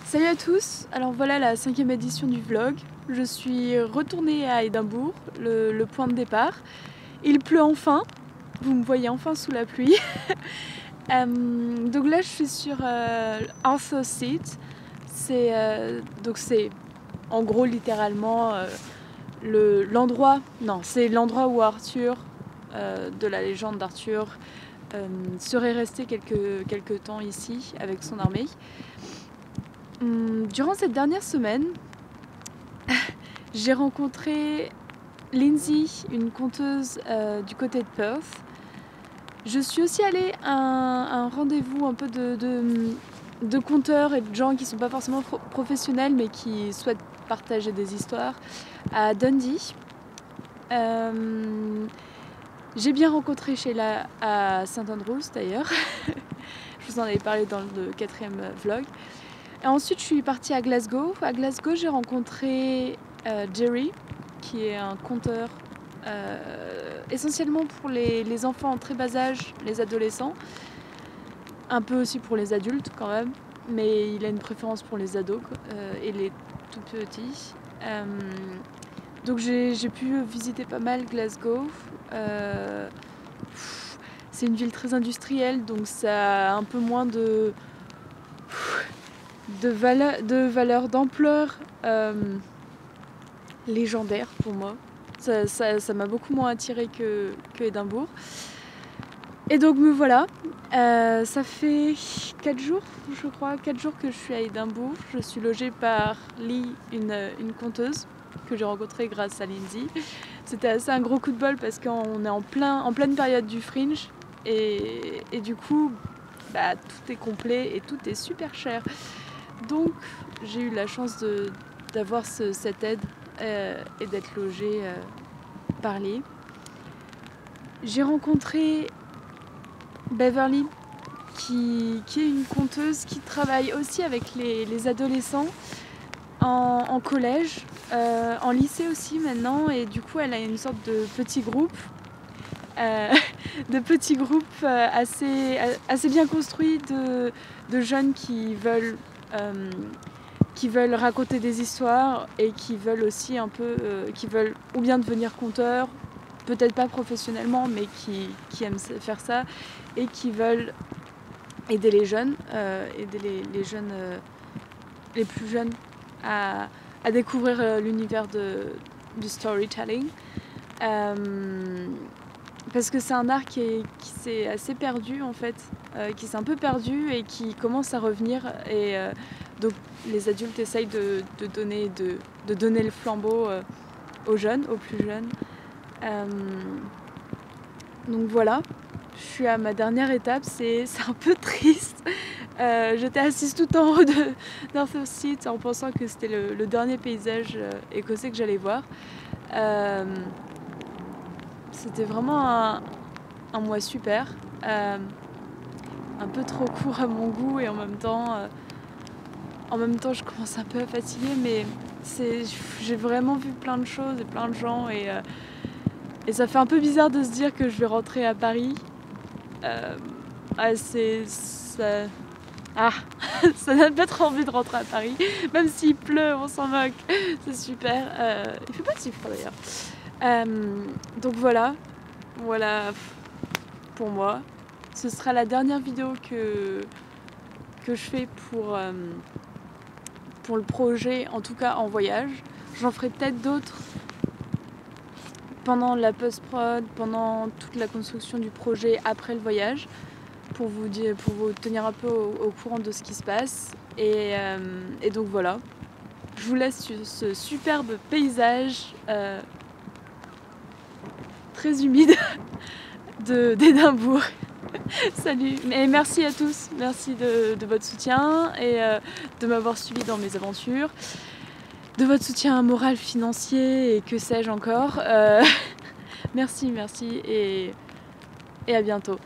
Salut à tous, alors voilà la 5e édition du vlog. Je suis retournée à Édimbourg, le point de départ. Il pleut enfin, vous me voyez enfin sous la pluie. Donc là je suis sur Arthur Seat. C'est en gros littéralement l'endroit où Arthur, de la légende d'Arthur, serait resté quelques temps ici avec son armée. Durant cette dernière semaine, j'ai rencontré Lindsay, une conteuse du côté de Perth. Je suis aussi allée à un rendez-vous un peu de conteurs et de gens qui ne sont pas forcément professionnels mais qui souhaitent partager des histoires à Dundee. J'ai bien rencontré Sheila à St Andrews d'ailleurs. Je vous en avais parlé dans le 4e vlog. Et ensuite, je suis partie à Glasgow. À Glasgow, j'ai rencontré Jerry, qui est un conteur essentiellement pour les enfants en très bas âge, les adolescents. Un peu aussi pour les adultes quand même, mais il a une préférence pour les ados et les tout petits. Donc j'ai pu visiter pas mal Glasgow. C'est une ville très industrielle, donc ça a un peu moins de valeur, d'ampleur légendaire pour moi. Ça m'a beaucoup moins attiré que Édimbourg. Et donc me voilà. Ça fait 4 jours, je crois, 4 jours que je suis à Édimbourg. Je suis logée par Lee, une conteuse que j'ai rencontrée grâce à Lindsay. C'était assez un gros coup de bol parce qu'on est en pleine période du fringe et du coup tout est complet et tout est super cher. Donc j'ai eu la chance d'avoir cette aide et d'être logée par Lee. J'ai rencontré Beverly qui est une conteuse qui travaille aussi avec les adolescents en collège, en lycée aussi maintenant, et du coup elle a une sorte de petit groupe assez bien construit de jeunes qui veulent raconter des histoires et qui veulent aussi qui veulent ou bien devenir conteurs, peut-être pas professionnellement, mais qui aiment faire ça et qui veulent aider les jeunes, aider les plus jeunes à découvrir l'univers du storytelling. Parce que c'est un art qui s'est assez perdu en fait, qui s'est un peu perdu et qui commence à revenir. Et donc les adultes essayent de donner le flambeau aux jeunes, aux plus jeunes. Donc voilà, je suis à ma dernière étape, c'est un peu triste. J'étais assise tout en haut d'Arthur Seat en pensant que c'était le dernier paysage écossais que j'allais voir. C'était vraiment un mois super, un peu trop court à mon goût et en même temps je commence un peu à fatiguer, mais j'ai vraiment vu plein de choses et plein de gens et ça fait un peu bizarre de se dire que je vais rentrer à Paris. Ça donne pas trop envie de rentrer à Paris, même s'il pleut, on s'en moque, c'est super. Il fait pas si froid d'ailleurs. Donc voilà pour moi. Ce sera la dernière vidéo que je fais pour le projet, en tout cas en voyage. J'en ferai peut-être d'autres pendant la post-prod, pendant toute la construction du projet après le voyage, pour vous tenir un peu au courant de ce qui se passe. Et donc voilà, je vous laisse sur ce superbe paysage très humide d'Édimbourg. Salut, et merci à tous, merci de votre soutien et de m'avoir suivi dans mes aventures, de votre soutien moral, financier et que sais-je encore. Merci et à bientôt.